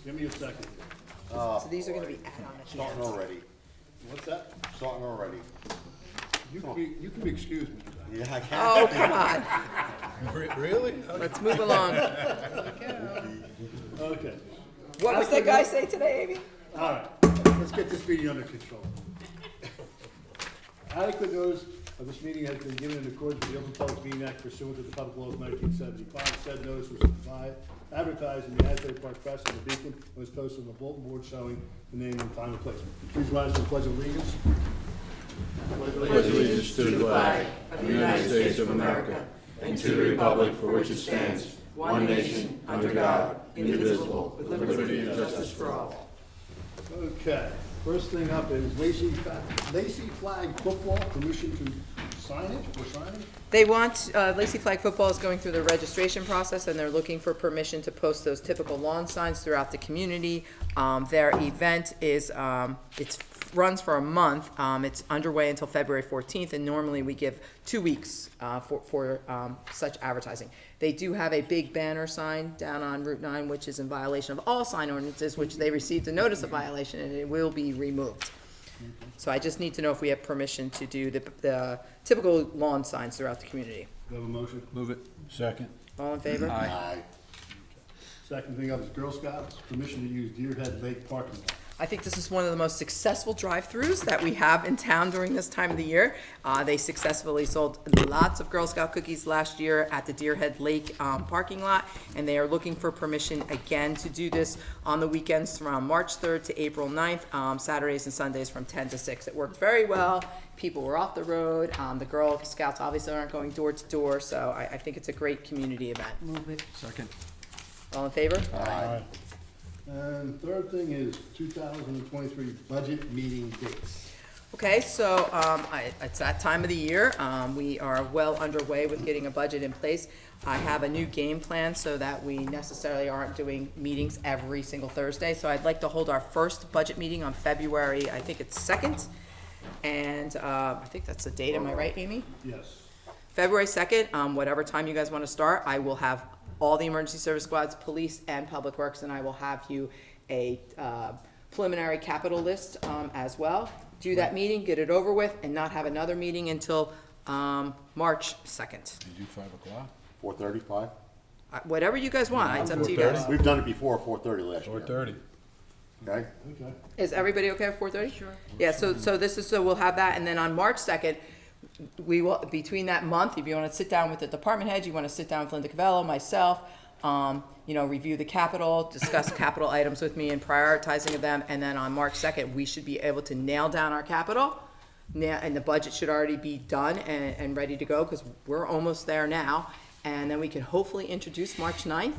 Give me a second. So these are gonna be add-on at the Starting end. already, What's that? starting already. You can be excused, Mr. Beck. Yeah, I can. Oh, come on, Really? let's move along. Okay. What was that guy say today, Amy? All right, let's get this meeting under control. Adequate notice of this meeting has been given in accordance with the Open Public Meeting Act pursuant to the Public Law of 1975. Said notice was advertised in the Asbury Park Press and the Beacon and was posted on the bulletin board showing the name and time and place. Please rise for the pledge of allegiance. Pledge allegiance to the flag of the United States of America and to the republic for which it stands, one nation, under God, indivisible, with liberty and justice for all. Okay, first thing up is Lacey Flag Football, permission to signage or signage? They want, Lacey Flag Football is going through the registration process, and they're looking for permission to post those typical lawn signs throughout the community. Their event is, it runs for a month. It's underway until February 14th, and normally we give 2 weeks for such advertising. They do have a big banner sign down on Route 9, which is in violation of all sign ordinances, which they received a notice of violation, and it will be removed. So I just need to know if we have permission to do the typical lawn signs throughout the community. Do you have a motion? Move it. Second. All in favor? Aye. Second thing up is Girl Scouts, permission to use Deer Head Lake parking lot. I think this is one of the most successful drive-throughs that we have in town during this time of the year. They successfully sold lots of Girl Scout cookies last year at the Deer Head Lake parking lot, and they are looking for permission again to do this on the weekends from March 3rd to April 9th, Saturdays and Sundays from 10 to 6. It worked very well. People were off the road. The Girl Scouts obviously aren't going door to door, so I think it's a great community event. Move it. Second. All in favor? Aye. And third thing is 2023 budget meeting dates. Okay, so it's that time of the year. We are well underway with getting a budget in place. I have a new game plan so that we necessarily aren't doing meetings every single Thursday. So I'd like to hold our first budget meeting on February, I think it's 2nd. And I think that's the date, am I right, Amy? Yes. February 2nd, whatever time you guys want to start, I will have all the emergency service squads, police, and public works, and I will have you a preliminary capital list as well. Do that meeting, get it over with, and not have another meeting until March 2nd. You do 5 o'clock? 4:35? Whatever you guys want, it's up to you guys. We've done it before, 4:30 last year. 4:30. Okay? Okay. Is everybody okay with 4:30? Sure. Yeah, so we'll have that, and then on March 2nd, we will, between that month, if you want to sit down with the department heads, you want to sit down with Linda Cavello, myself, review the capital, discuss capital items with me and prioritizing of them, and then on March 2nd, we should be able to nail down our capital, and the budget should already be done and ready to go, because we're almost there now, and then we can hopefully introduce March 9th,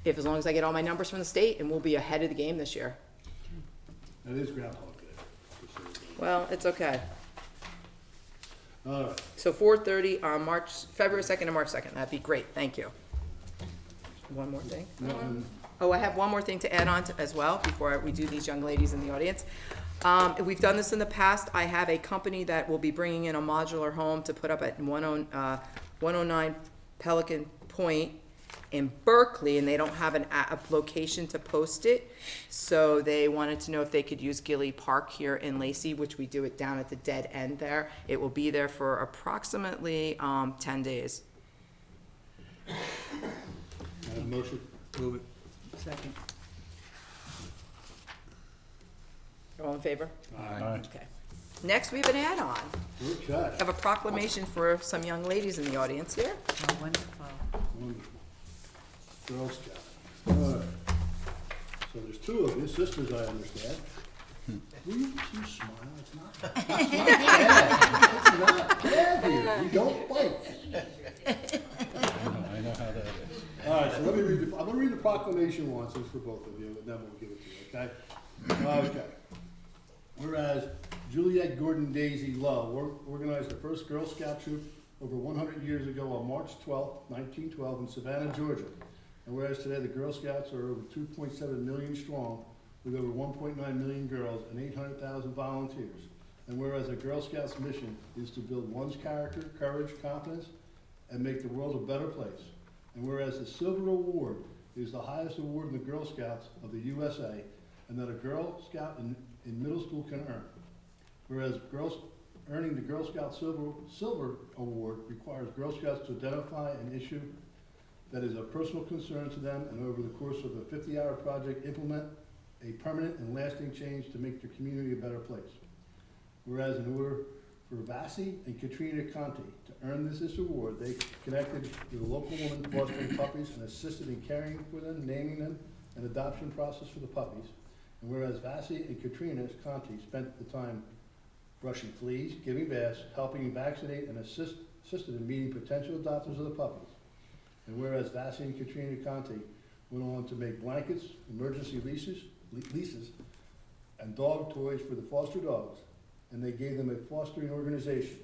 as long as I get all my numbers from the state, and we'll be ahead of the game this year. That is Groundhog Day. Well, it's okay. All right. So 4:30 on February 2nd and March 2nd. That'd be great. Thank you. One more thing. Oh, I have one more thing to add on to as well before we do these young ladies in the audience. We've done this in the past. I have a company that will be bringing in a modular home to put up at 109 Pelican Point in Berkeley, and they don't have a location to post it. So they wanted to know if they could use Gilly Park here in Lacey, which we do it down at the dead end there. It will be there for approximately 10 days. I have a motion. Move it. Second. All in favor? Aye. Okay. Next, we have an add-on. Okay. I have a proclamation for some young ladies in the audience here. Oh, wonderful. Wonderful. Girl Scout. All right. So there's two of you, sisters, I understand. Will you smile? It's not bad. It's not bad here. We don't bite. I know how that is. All right, so let me read I'm gonna read the proclamation once, it's for both of you, and then we'll give it to you, okay? Okay. Whereas Juliet Gordon Daisy Love organized the first Girl Scout troop over 100 years ago on March 12, 1912 in Savannah, Georgia. And whereas today the Girl Scouts are over 2.7 million strong, with over 1.9 million girls and 800,000 volunteers. And whereas a Girl Scout's mission is to build one's character, courage, confidence, and make the world a better place. And whereas the Silver Award is the highest award in the Girl Scouts of the USA, and that a Girl Scout in middle school can earn. Whereas earning the Girl Scout Silver Award requires Girl Scouts to identify an issue that is of personal concern to them, and over the course of a 50-hour project, implement a permanent and lasting change to make their community a better place. Whereas in order for Vassie and Katrina Conti to earn this award, they connected with a local woman fostering puppies and assisted in caring for them, naming them, and adoption process for the puppies. And whereas Vassie and Katrina Conti spent the time brushing fleas, giving baths, helping vaccinate, and assisted in meeting potential adopters of the puppies. And whereas Vassie and Katrina Conti went on to make blankets, emergency leases, and dog toys for the foster dogs, and they gave them a fostering organization.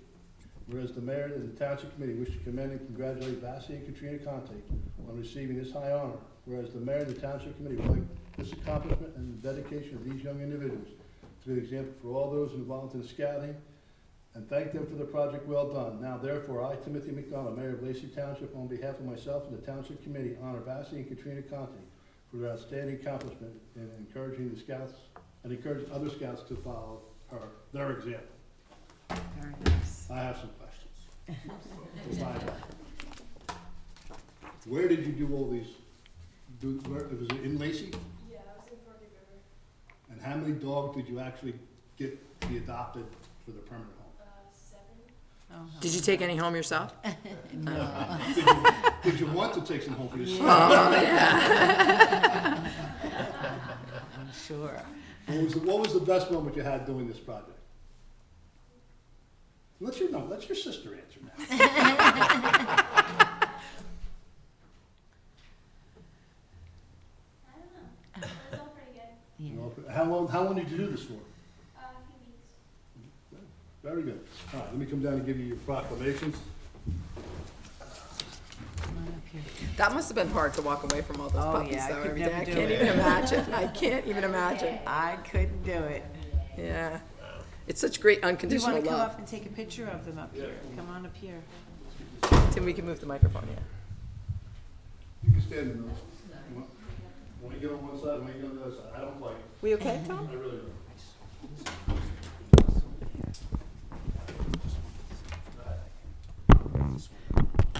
Whereas the mayor and the township committee wish to commend and congratulate Vassie and Katrina Conti on receiving this high honor. Whereas the mayor and the township committee would like this accomplishment and the dedication of these young individuals to be an example for all those involved in scouting, and thank them for the project well done. Now therefore, I, Timothy McDonald, Mayor of Lacey Township, on behalf of myself and the Township Committee, honor Vassie and Katrina Conti for their outstanding accomplishment in encouraging the scouts, and encourage other scouts to follow their example. Very nice. I have some questions. Where did you do all these, was it in Lacey? Yeah, I was in Froggy River. And how many dogs did you actually get to be adopted for the permanent home? 7. Oh, Did you take any home yourself? Did you want to take some home for yourself? I'm sure. What was the best moment you had doing this project? Let your sister answer now. I don't know. It was all pretty good. Yeah. How long did you do this for? A few weeks. Very good. All right, let me come down and give you your proclamations. Come on up here. That must have been hard to walk away from all those Oh, puppies yeah, I though could every day. never I do can't it. even imagine. I can't even imagine. I couldn't do it. Yeah. It's such great Do you unconditional want to come love. up and take a picture of them up here? Come on up here. Tim, we can move the microphone, yeah. You can stand in those. Want to get on one side, want to get on the other side. I don't like it. We okay, Tom? I really don't.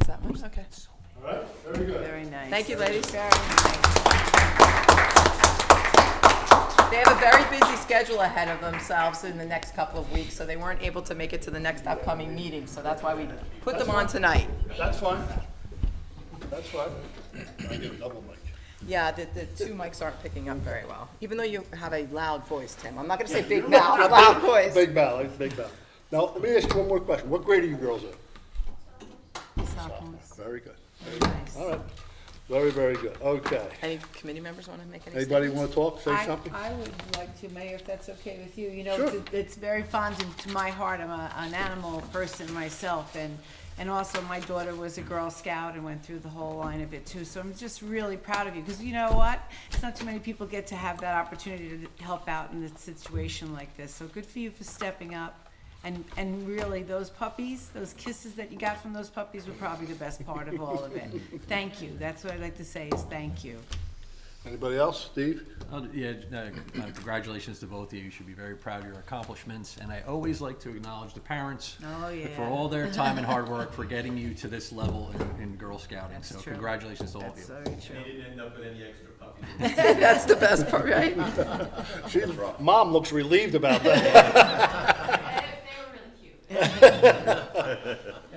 Is that one? Okay. All right, very good. Very nice. Thank you, ladies. Very nice. They have a very busy schedule ahead of themselves in the next couple of weeks, so they weren't able to make it to the next upcoming meeting, so that's why we put them on tonight. That's fine. That's fine. I get a double mic. Yeah, the two mics aren't picking up very well, even though you have a loud voice, Tim. I'm not gonna say big mouth, a loud voice. Big bow, big bow. Now, let me ask you one more question. What grade are you girls in? Sophomores. Very good. Very nice. All right. Very, very good. Okay. Any committee members wanna make any Anybody statements? want to talk, say something? I would like to, Mayor, if that's okay with you. You know, Sure. it's very fond to my heart. I'm an animal person myself, and also my daughter was a Girl Scout and went through the whole line of it too. So I'm just really proud of you, because you know what? It's not too many people get to have that opportunity to help out in a situation like this. So good for you for stepping up. And really, those puppies, those kisses that you got from those puppies were probably the best part of all of it. Thank you. That's what I'd like to say is thank you. Anybody else? Steve? Congratulations to both of you. You should be very proud of your accomplishments. And I always like to acknowledge the parents Oh, yeah. for all their time and hard work for getting you to this level in Girl Scouting. That's So true. congratulations to all of That's you. very true. He didn't end up with any extra puppies. That's the best part, right? Mom looks relieved about that. They were really cute.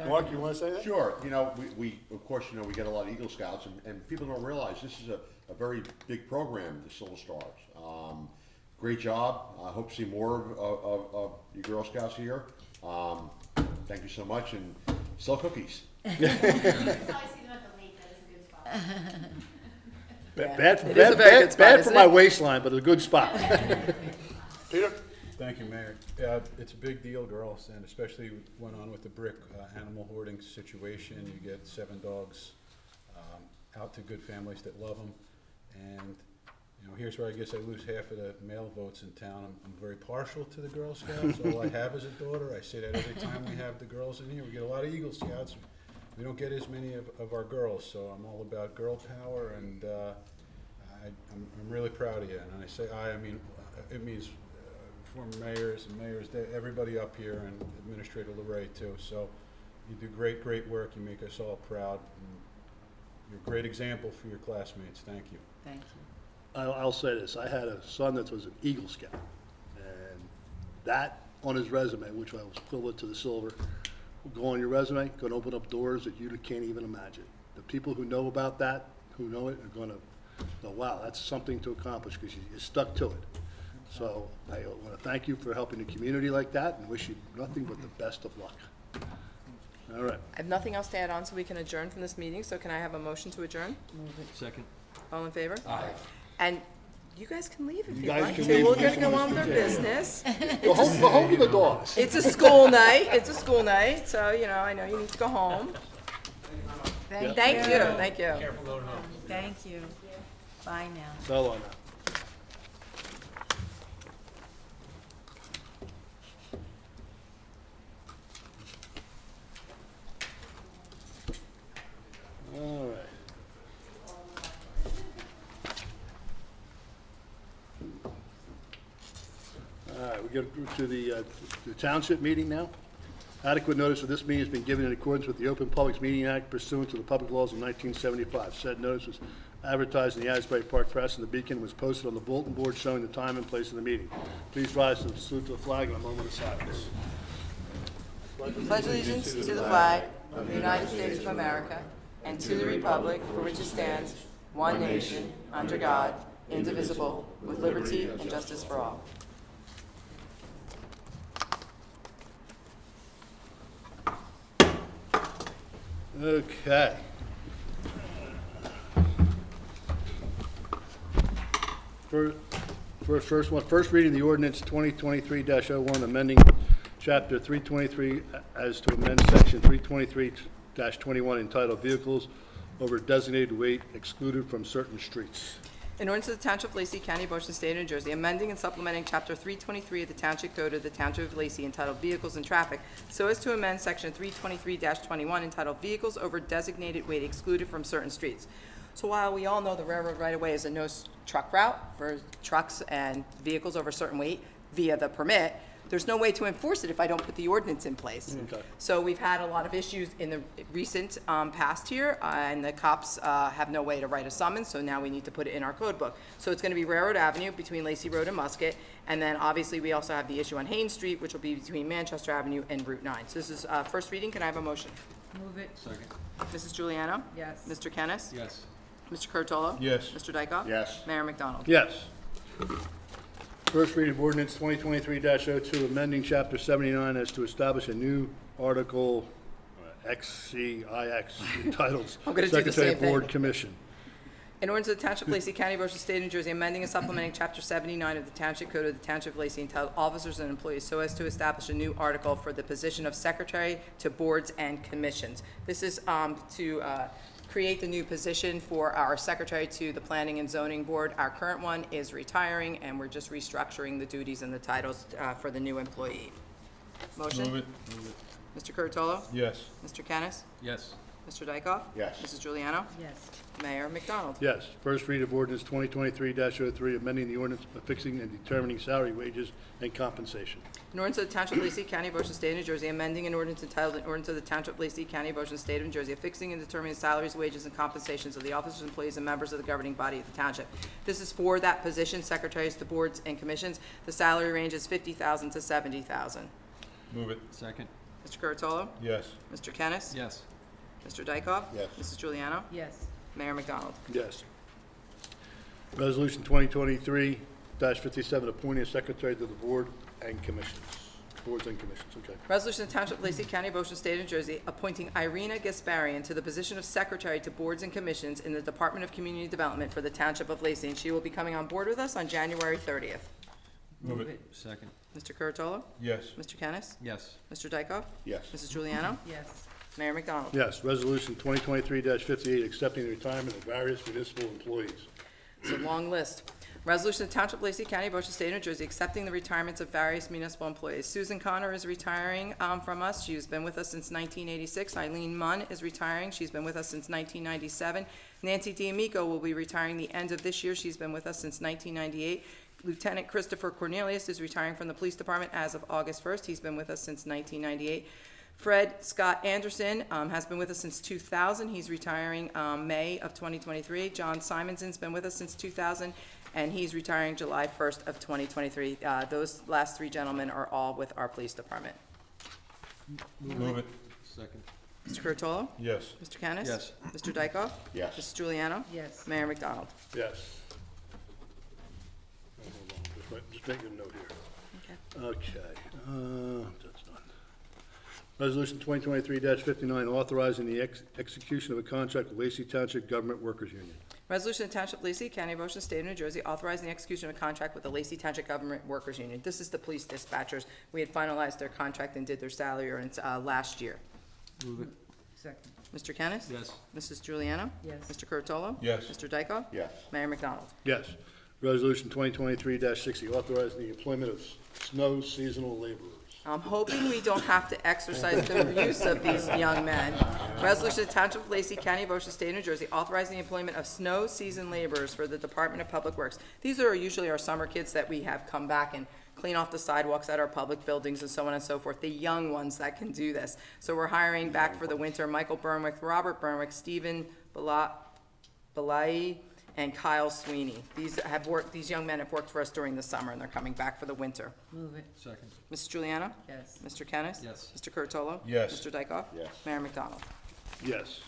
Mark, you want to say that? Sure, you know, we of course, you know, we get a lot of Eagle Scouts, and people don't realize this is a very big program, the Silver Stars. Great job. I hope to see more of you Girl Scouts here. Thank you so much, and sell cookies. You probably see them at the lake. That is a good spot. Bad It is a very good spot, bad for isn't my it? waistline, but a good spot. Peter? Thank you, Mayor. It's a big deal, girls, and especially went on with the brick animal hoarding situation. You get 7 dogs out to good families that love them. And, you know, here's where I guess I lose half of the male votes in town. I'm very partial to the Girl Scouts. All I have is a daughter. I say that every time we have the girls in here. We get a lot of Eagle Scouts. we don't get as many of our girls, so I'm all about girl power, and I'm really proud of you. And I say I mean, it means former mayors and mayors, everybody up here, and Administrator LeRae too. So you do great work. You make us all proud. And you're a great example for your classmates. Thank you. Thank you. I'll say this, I had a son that was an Eagle Scout, and that on his resume, which I was equivalent to the silver, will go on your resume, gonna open up doors that you can't even imagine. The people who know about that, who know it, are gonna go, wow, that's something to accomplish, because you stuck to it. So I wanna thank you for helping the community like that, and wish you nothing but the best of luck. All right. I have nothing else to add on, so we can adjourn from this meeting, so can I have a motion to adjourn? Second. All in favor? Aye. And you guys can leave if You you'd guys like can to. leave. We're You gonna guys go can on with our leave. business. Go home to the dogs. It's a school night, so, you know, I know you need to go home. Thank you, thank you. Thank you. Bye now. So long now. All right. All right, we get to the township meeting now. Adequate notice of this meeting has been given in accordance with the Open Publics Meeting Act pursuant to the public laws of 1975. Said notice was advertised in the Asbury Park Press and the Beacon, was posted on the bulletin board showing the time and place of the meeting. Please rise to salute to the flag and a moment of silence. Pledge allegiance to the flag of the United States of America and to the republic for which it stands, one nation, under God, indivisible, with liberty and justice for all. Okay. First reading the ordinance 2023-01, amending chapter 323 as to amend section 323-21 entitled Vehicles Over Designated Weight Excluded from Certain Streets. In order to the Township of Lacey, County of Ocean, State of New Jersey, amending and supplementing Chapter 323 of the Township Code of the Township of Lacey entitled Vehicles and Traffic, so as to amend Section 323-21 entitled Vehicles Over Designated Weight Excluded from Certain Streets. So while we all know the railroad right-of-way is a no-truck route for trucks and vehicles over a certain weight via the permit, there's no way to enforce it if I don't put the ordinance in place. Okay. So we've had a lot of issues in the recent past here, and the cops have no way to write a summons, so now we need to put it in our code book. So it's gonna be Railroad Avenue between Lacey Road and Musket, and then obviously we also have the issue on Haynes Street, which will be between Manchester Avenue and Route 9. So this is first reading, can I have a motion? Move it. Second. Mrs. Juliano? Yes. Mr. Kennis? Yes. Mr. Curatolo? Yes. Mr. Dykoff? Yes. Mayor McDonald? Yes. First reading of ordinance 2023-02, amending chapter 79 as to establish a new article XCIX entitled I'm gonna do the Secretary same of thing. Board Commission. In order to the Township of Lacey, County of Ocean, State of New Jersey, amending and supplementing Chapter 79 of the Township Code of the Township of Lacey entitled Officers and Employees so as to establish a new article for the position of Secretary to Boards and Commissions. This is to create the new position for our Secretary to the Planning and Zoning Board. Our current one is retiring, and we're just restructuring the duties and the titles for the new employee. Motion? Move it. Mr. Curatolo? Yes. Mr. Kennis? Yes. Mr. Dykoff? Yes. Mrs. Juliano? Yes. Mayor McDonald? Yes. First reading of ordinance 2023-03, amending the ordinance fixing and determining salary, wages, and compensation. An ordinance of the Township of Lacey, County of Ocean, State of New Jersey, amending an ordinance entitled, an ordinance of the Township of Lacey, County of Ocean, State of New Jersey, affixing and determining salaries, wages, and compensations of the officers, employees, and members of the governing body of the township. This is for that position, secretaries to boards and commissions. The salary range is $50,000 to $70,000. Move it. Second. Mr. Curatolo? Yes. Mr. Kennis? Yes. Mr. Dykoff? Yes. Mrs. Juliano? Yes. Mayor McDonald? Yes. Resolution 2023-57, appointing a secretary to the board and commissions. Boards and commissions, okay. Resolution of Township of Lacey, County of Ocean, State of New Jersey, appointing Irina Gasparian to the position of Secretary to Boards and Commissions in the Department of Community Development for the Township of Lacey, and she will be coming on board with us on January 30th. Move it. Second. Mr. Curatolo? Yes. Mr. Kennis? Yes. Mr. Dykoff? Yes. Mrs. Juliano? Yes. Mayor McDonald? Yes, resolution 2023-58, accepting the retirement of various municipal employees. It's a long list. Resolution of Township of Lacey County, Ocean State, New Jersey, accepting the retirements of various municipal employees. Susan Connor is retiring from us. She's been with us since 1986. Eileen Munn is retiring. She's been with us since 1997. Nancy D'Amico will be retiring the end of this year. She's been with us since 1998. Lieutenant Christopher Cornelius is retiring from the Police Department as of August 1st. He's been with us since 1998. Fred Scott Anderson has been with us since 2000. He's retiring May of 2023. John Simonson's been with us since 2000, and he's retiring July 1st of 2023. Those last three gentlemen are all with our police department. Move it. Second. Mr. Curatolo? Yes. Mr. Kennis? Yes. Mr. Dykoff? Yes. Mrs. Juliana? Yes. Mayor McDonald? Yes. Hold on, just making a note here. Okay, that's done. Resolution 2023-59, authorizing the execution of a contract with Lacey Township Government Workers Union. Resolution of Township of Lacey, County of Ocean, State of New Jersey, authorizing the execution of a contract with the Lacey Township Government Workers Union. This is the police dispatchers. We had finalized their contract and did their salary ordinance last year. Move it. Second. Mr. Kennis? Yes. Mrs. Juliana? Yes. Mr. Curatolo? Yes. Mr. Dykoff? Yes. Mayor McDonald? Yes. Resolution 2023-60, authorizing the employment of snow seasonal laborers. I'm hoping we don't have to exercise the use of these young men. Resolution of Township of Lacey, County of Ocean, State of New Jersey, authorizing the employment of snow season laborers for the Department of Public Works. These are usually our summer kids that we have come back and clean off the sidewalks at our public buildings and so on and so forth, the young ones that can do this. So we're hiring back for the winter Michael Burnwick, Robert Burnwick, Stephen Belai, and Kyle Sweeney. These young men have worked for us during the summer, and they're coming back for the winter. Move it. Second. Mrs. Juliana? Yes. Mr. Kennis? Yes. Mr. Curatolo? Yes. Mr. Dykoff? Yes. Mayor McDonald? Yes.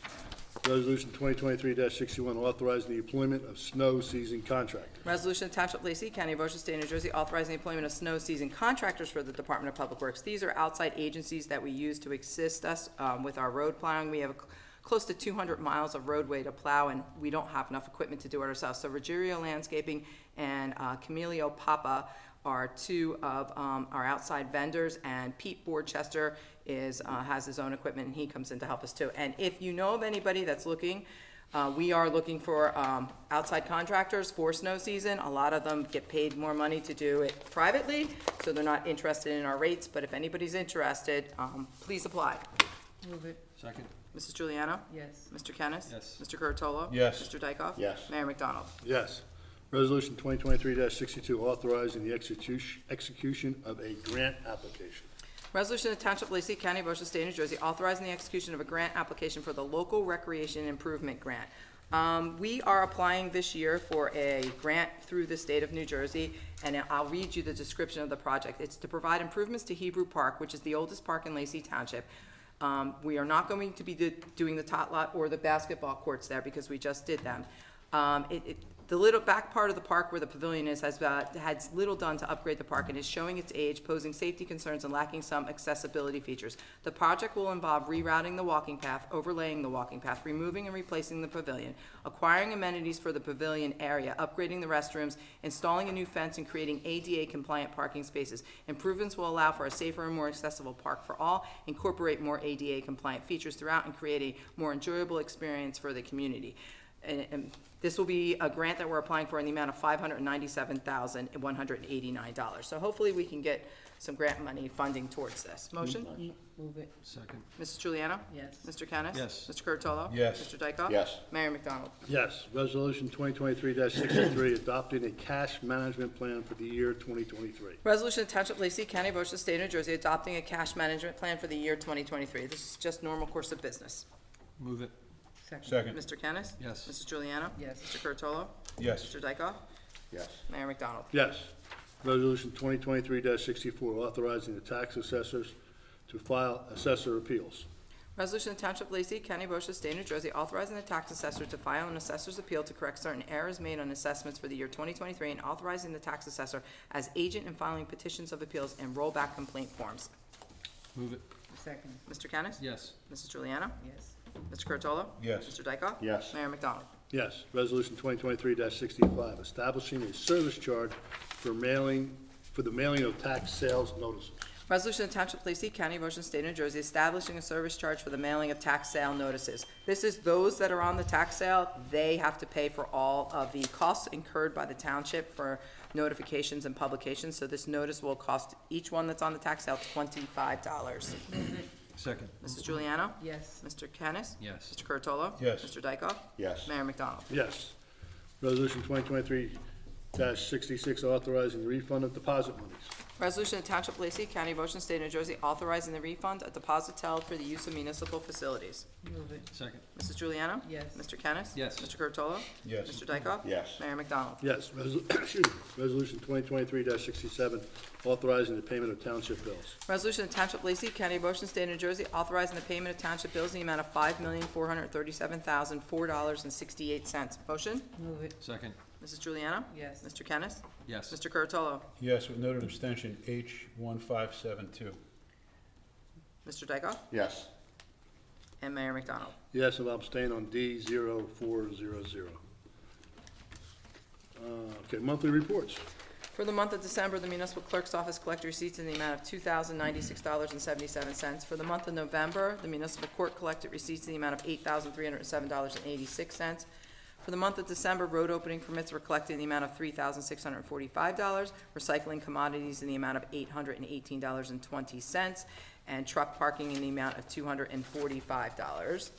Resolution 2023-61, authorizing the employment of snow season contractors. Resolution of Township of Lacey, County of Ocean, State of New Jersey, authorizing the employment of snow season contractors for the Department of Public Works. These are outside agencies that we use to assist us with our road plowing. We have close to 200 miles of roadway to plow, and we don't have enough equipment to do it ourselves. So Ruggiero Landscaping and Camilio Papa are two of our outside vendors, and Pete Borchester has his own equipment, and he comes in to help us too. And if you know of anybody that's looking, we are looking for outside contractors for snow season. A lot of them get paid more money to do it privately, so they're not interested in our rates. But if anybody's interested, please apply. Move it. Second. Mrs. Juliana? Yes. Mr. Kennis? Yes. Mr. Curatolo? Yes. Mr. Dykoff? Yes. Mayor McDonald? Yes. Resolution 2023-62, authorizing the execution of a grant application. Resolution of Township of Lacey, County of Ocean, State of New Jersey, authorizing the execution of a grant application for the Local Recreation Improvement Grant. We are applying this year for a grant through the state of New Jersey, and I'll read you the description of the project. It's to provide improvements to Hebrew Park, which is the oldest park in Lacey Township. We are not going to be doing the tot lot or the basketball courts there because we just did them. The little back part of the park where the pavilion is has had little done to upgrade the park and is showing its age, posing safety concerns and lacking some accessibility features. The project will involve rerouting the walking path, overlaying the walking path, removing and replacing the pavilion, acquiring amenities for the pavilion area, upgrading the restrooms, installing a new fence, and creating ADA-compliant parking spaces. Improvements will allow for a safer and more accessible park for all, incorporate more ADA-compliant features throughout, and create a more enjoyable experience for the community. And this will be a grant that we're applying for in the amount of $597,189. So hopefully we can get some grant money funding towards this. Motion? Move it. Second. Mrs. Juliana? Yes. Mr. Kennis? Yes. Mr. Curatolo? Yes. Mr. Dykoff? Yes. Mayor McDonald? Yes. Resolution 2023-63, adopting a cash management plan for the year 2023. Resolution of Township of Lacey, County of Ocean, State of New Jersey, adopting a cash management plan for the year 2023. This is just normal course of business. Move it. Second. Mr. Kennis? Yes. Mrs. Juliana? Yes. Mr. Curatolo? Yes. Mr. Dykoff? Yes. Mayor McDonald? Yes. Resolution 2023-64, authorizing the tax assessors to file assessor appeals. Resolution of Township of Lacey, County of Ocean, State of New Jersey, authorizing the tax assessor to file an assessor's appeal to correct certain errors made on assessments for the year 2023 and authorizing the tax assessor as agent in filing petitions of appeals and rollback complaint forms. Move it. Second. Mr. Kennis? Yes. Mrs. Juliana? Yes. Mr. Curatolo? Yes. Mr. Dykoff? Yes. Mayor McDonald? Yes. Resolution 2023-65, establishing a service charge for the mailing of tax sales notices. Resolution of Township of Lacey County, Ocean State, New Jersey, establishing a service charge for the mailing of tax sale notices. This is those that are on the tax sale, they have to pay for all of the costs incurred by the township for notifications and publications. So this notice will cost each one that's on the tax sale $25. Second. Mrs. Juliano? Yes. Mr. Kennis? Yes. Mr. Curatolo? Yes. Mr. Dykoff? Yes. Mayor McDonald? Yes. Resolution 2023-66, authorizing the refund of deposit monies. Resolution of Township of Lacey, County of Ocean State, New Jersey, authorizing the refund of deposits held for the use of municipal facilities. Move it. Second. Mrs. Juliano? Yes. Mr. Kennis? Yes. Mr. Curatolo? Yes. Mr. Dykoff? Yes. Mayor McDonald? Yes, excuse me. Resolution 2023-67, authorizing the payment of township bills. Resolution of Township of Lacey, County of Ocean State, New Jersey, authorizing the payment of township bills in the amount of $5,437,004.68. Motion? Move it. Second. Mrs. Juliano? Yes. Mr. Kennis? Yes. Mr. Curatolo? Yes, with noted abstention, H1572. Mr. Dykoff? Yes. And Mayor McDonald? Yes, and I'll abstain on D0400. Okay, monthly reports. For the month of December, the municipal clerk's office collected receipts in the amount of $2,096.77. For the month of November, the municipal court collected receipts in the amount of $8,307.86. For the month of December, road opening permits were collected in the amount of $3,645, recycling commodities in the amount of $818.20, and truck parking in the amount of $245.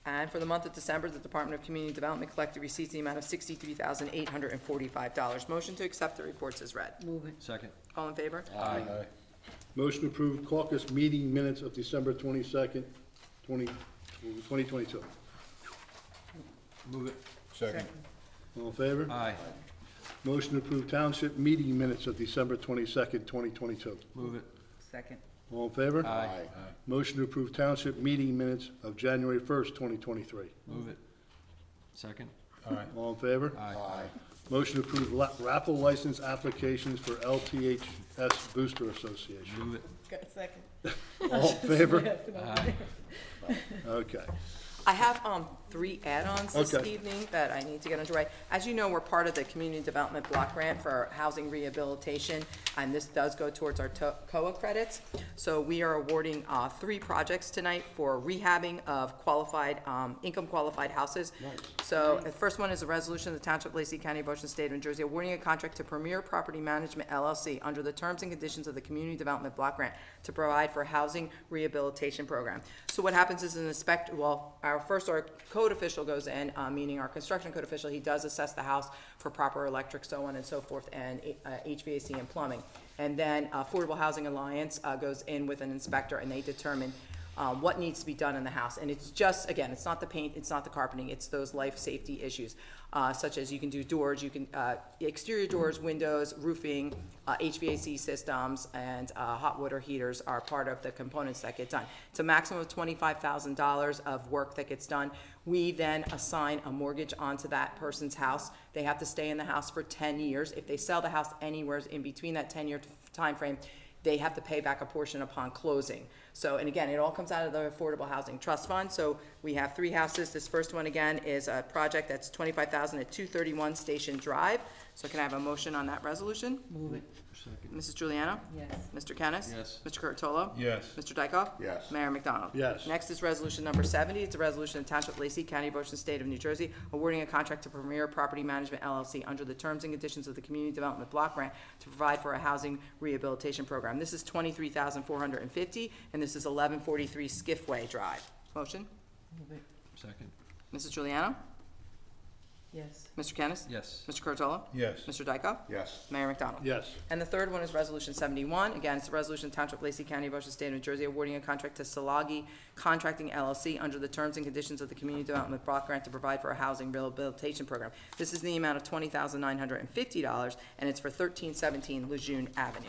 And for the month of December, the Department of Community Development collected receipts in the amount of $63,845. Motion to accept the reports is read. Move it. Second. All in favor? Aye. Motion to approve caucus meeting minutes of December 22nd, 2022. Move it. Second. All in favor? Aye. Motion to approve township meeting minutes of December 22nd, 2022. Move it. Second. All in favor? Aye. Motion to approve township meeting minutes of January 1st, 2023. Move it. Second. Aye. All in favor? Aye. Motion to approve raffle license applications for LTHS Booster Association. Move it. Second. All in favor? Aye. Okay. I have 3 add-ons this Okay. evening that I need to get underway. As you know, we're part of the Community Development Block Grant for housing rehabilitation, and this does go towards our COA credits. So we are awarding 3 projects tonight for rehabbing of qualified, income-qualified houses. So the first one is a resolution of the Township of Lacey County, Ocean State, New Jersey, awarding a contract to Premier Property Management LLC under the terms and conditions of the Community Development Block Grant to provide for housing rehabilitation program. So what happens is an inspector, our code official goes in, meaning our construction code official, he does assess the house for proper electric, so on and so forth, and HVAC and plumbing. And then Affordable Housing Alliance goes in with an inspector, and they determine what needs to be done in the house. And it's just, again, it's not the paint, it's not the carpeting, it's those life safety issues, such as you can do doors, you can, exterior doors, windows, roofing, HVAC systems, and hot water heaters are part of the components that get done. It's a maximum of $25,000 of work that gets done. We then assign a mortgage onto that person's house. They have to stay in the house for 10 years. If they sell the house anywhere in between that 10-year time frame, they have to pay back a portion upon closing. So, and again, it all comes out of the Affordable Housing Trust Fund. So we have 3 houses. This first one, again, is a project that's $25,000 at 231 Station Drive. So can I have a motion on that resolution? Move it. Second. Mrs. Juliana? Yes. Mr. Kennis? Yes. Mr. Curatolo? Yes. Mr. Dykoff? Yes. Mayor McDonald? Yes. Next is resolution number 70. It's a resolution of Township of Lacey, County of Ocean, State of New Jersey, awarding a contract to Premier Property Management LLC under the terms and conditions of the Community Development Block Grant to provide for a housing rehabilitation program. This is $23,450, and this is 1143 Skiffway Drive. Motion? Move it. Second. Mrs. Juliana? Yes. Mr. Kennis? Yes. Mr. Curatolo? Yes. Mr. Dykoff? Yes. Mayor McDonald? Yes. And the third one is Resolution 71. Again, it's a resolution of Township of Lacey County, Ocean State of New Jersey, awarding a contract to Salagi Contracting LLC under the terms and conditions of the Community Development Block Grant to provide for a housing rehabilitation program. This is in the amount of $20,950, and it's for 1317 Lejeune Avenue.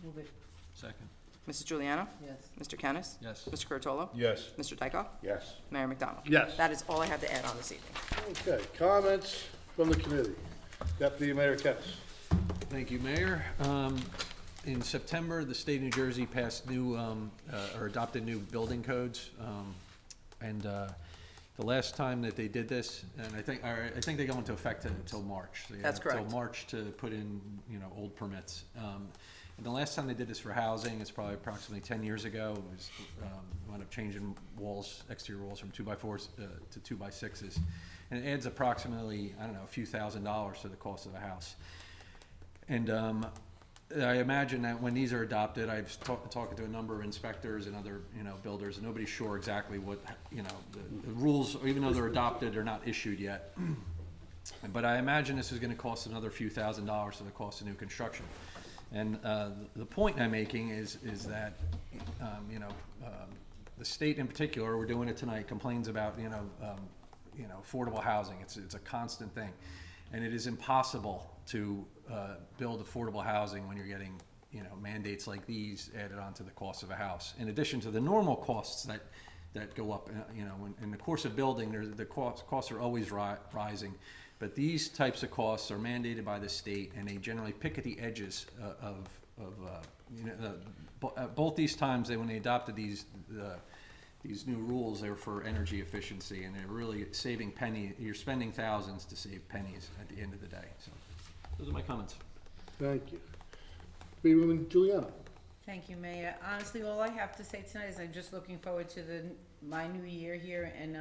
Move it. Second. Mrs. Juliana? Yes. Mr. Kennis? Yes. Mr. Curatolo? Yes. Mr. Dykoff? Yes. Mayor McDonald? Yes. That is all I have to add on this evening. Okay, comments from the committee. Deputy Mayor Kennis. Thank you, Mayor. In September, the state of New Jersey passed new, or adopted new building codes. And the last time that they did this, and I think they go into effect until March. So you That's have correct. Until March to put in, old permits. And the last time they did this for housing, it's probably approximately 10 years ago. It was, wound up changing walls, exterior walls from 2x4s to 2x6s. And it adds approximately, I don't know, a few $1,000s to the cost of a house. And I imagine that when these are adopted, I've talked to a number of inspectors and other, builders, and nobody's sure exactly what, the rules, even though they're adopted, they're not issued yet. But I imagine this is gonna cost another few $1,000s to the cost of new construction. And the point I'm making is that, the state in particular, we're doing it tonight, complains about, affordable housing. It's a constant thing. And it is impossible to build affordable housing when you're getting, mandates like these added onto the cost of a house. In addition to the normal costs that go up, in the course of building, the costs are always rising. But these types of costs are mandated by the state, and they generally pick at the edges both these times when they adopted these new rules, they were for energy efficiency, and they're really saving pennies. You're spending thousands to save pennies at the end of the day. So those are my comments. Thank you. Committee Woman Juliana. Thank you, Mayor. Honestly, all I have to say tonight is I'm just looking forward to my new year here and,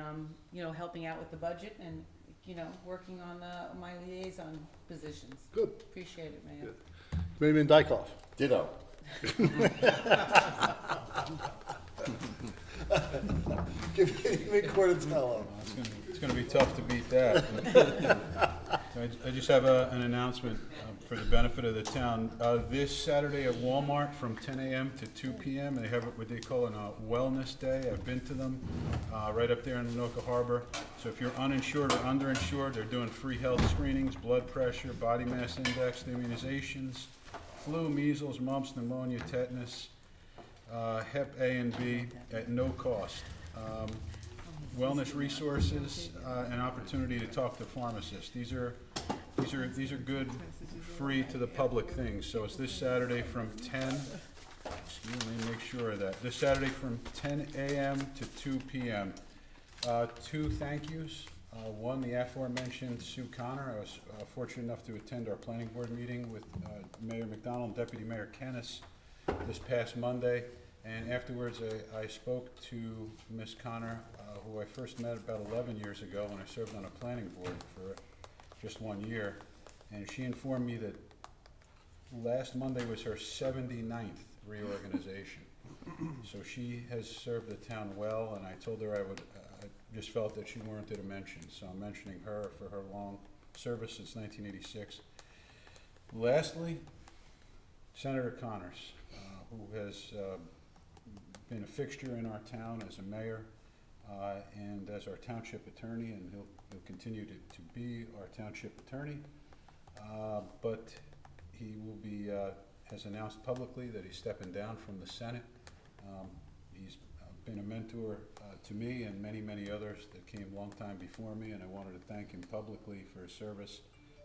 helping out with the budget and, working on my liaison positions. Good. Appreciate it, Mayor. Good. Committeeman Dykoff. Ditto. Committeeman Cordello. It's gonna be tough to beat that. I just have an announcement for the benefit of the town. This Saturday at Walmart from 10 a.m. to 2 p.m., they have what they call a wellness day. I've been to them, right up there in Lenoka Harbor. So if you're uninsured or underinsured, they're doing free health screenings, blood pressure, body mass index, immunizations, flu, measles, mumps, pneumonia, tetanus, Hep A and B at no cost. Wellness resources, an opportunity to talk to pharmacists. These are good, free to the public things. So it's this Saturday from 10, excuse me, make sure of that. This Saturday from 10 a.m. to 2 p.m. Two thank yous. One, the aforementioned Sue Connor. I was fortunate enough to attend our planning board meeting with Mayor McDonald and Deputy Mayor Kennis this past Monday. And afterwards, I spoke to Ms. Connor, who I first met about 11 years ago when I served on a planning board for just 1 year. And she informed me that last Monday was her 79th reorganization. So she has served the town well, and I told her I just felt that she warranted a mention. So I'm mentioning her for her long service since 1986. Lastly, Senator Connors, who has been a fixture in our town as a mayor and as our township attorney, and he'll continue to be our township attorney. But he will be, has announced publicly that he's stepping down from the Senate. He's been a mentor to me and many, many others that came a long time before me, and I wanted to thank him publicly for his service.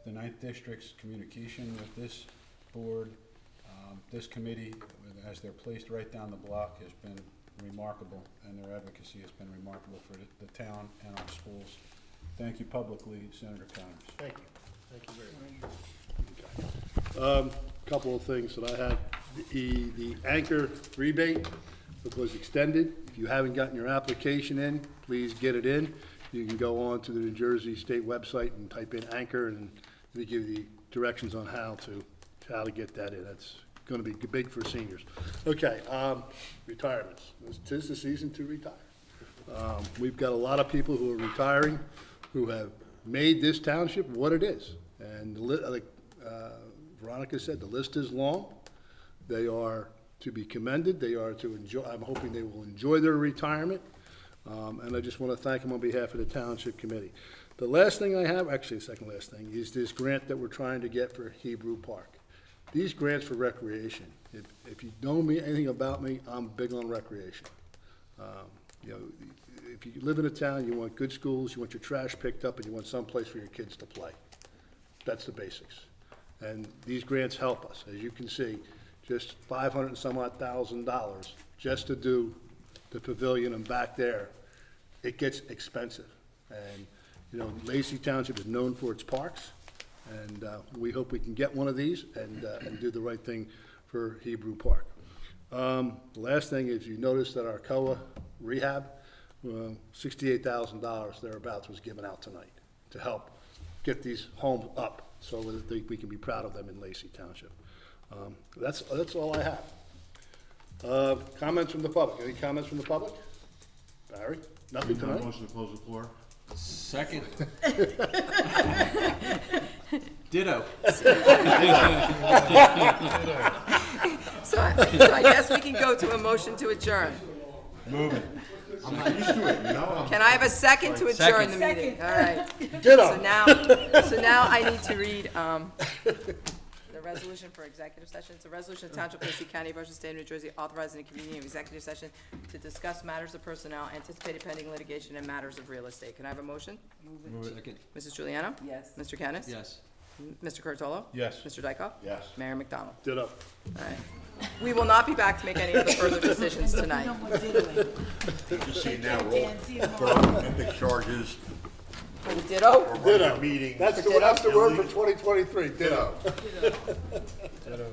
The 9th District's communication with this board, this committee, as they're placed right down the block, has been remarkable, and their advocacy has been remarkable for the town and our schools. Thank you publicly, Senator Connors. Thank you. Thank you very much. Couple of things that I had. The anchor rebate was extended. If you haven't gotten your application in, please get it in. You can go on to the New Jersey State website and type in anchor, and they give you the directions on how to get that in. That's going to be big for seniors. Okay, retirements. Tis the season to retire. We've got a lot of people who are retiring who have made this township what it is. And like Veronica said, the list is long. They are to be commended. They are to enjoy. I'm hoping they will enjoy their retirement. And I just want to thank them on behalf of the Township Committee. The last thing I have, actually the second last thing, is this grant that we're trying to get for Hebrew Park. These grants for recreation, if you know me, anything about me, I'm big on recreation. If you live in a town, you want good schools, you want your trash picked up, and you want someplace for your kids to play. That's the basics. And these grants help us. As you can see, just $500 and some odd thousand just to do the pavilion and back there. It gets expensive. And, Lacey Township is known for its parks. And we hope we can get one of these and do the right thing for Hebrew Park. The last thing is, you notice that our COA rehab, $68,000 thereabouts was given out tonight to help get these homes up so that we can be proud of them in Lacey Township. That's all I have. Comments from the public? Any comments from the public? Barry? Nothing tonight? Motion to close the floor? Second. Ditto. So I guess we can go to a motion to adjourn. Move it. I'm not used to it, you know? Can I have a second to adjourn Second. the meeting? All right. Ditto. So now I need to read, the resolution for executive session. It's a resolution of Township of Lacey County, Ocean State, New Jersey, authorizing the convening of executive session to discuss matters of personnel, anticipated pending litigation, and matters of real estate. Can I have a motion? Second. Mrs. Juliano? Yes. Mr. Kennis? Yes. Mr. Curatolo? Yes. Mr. Dykoff? Yes. Mayor McDonald? Ditto. All right. We will not be back to make any of the further decisions tonight. No more diddling. Just see now, roll, Dan, see you throw tomorrow. epic charges, For the ditto? or Ditto. run a meeting. That's the word for 2023, ditto. Ditto. Ditto.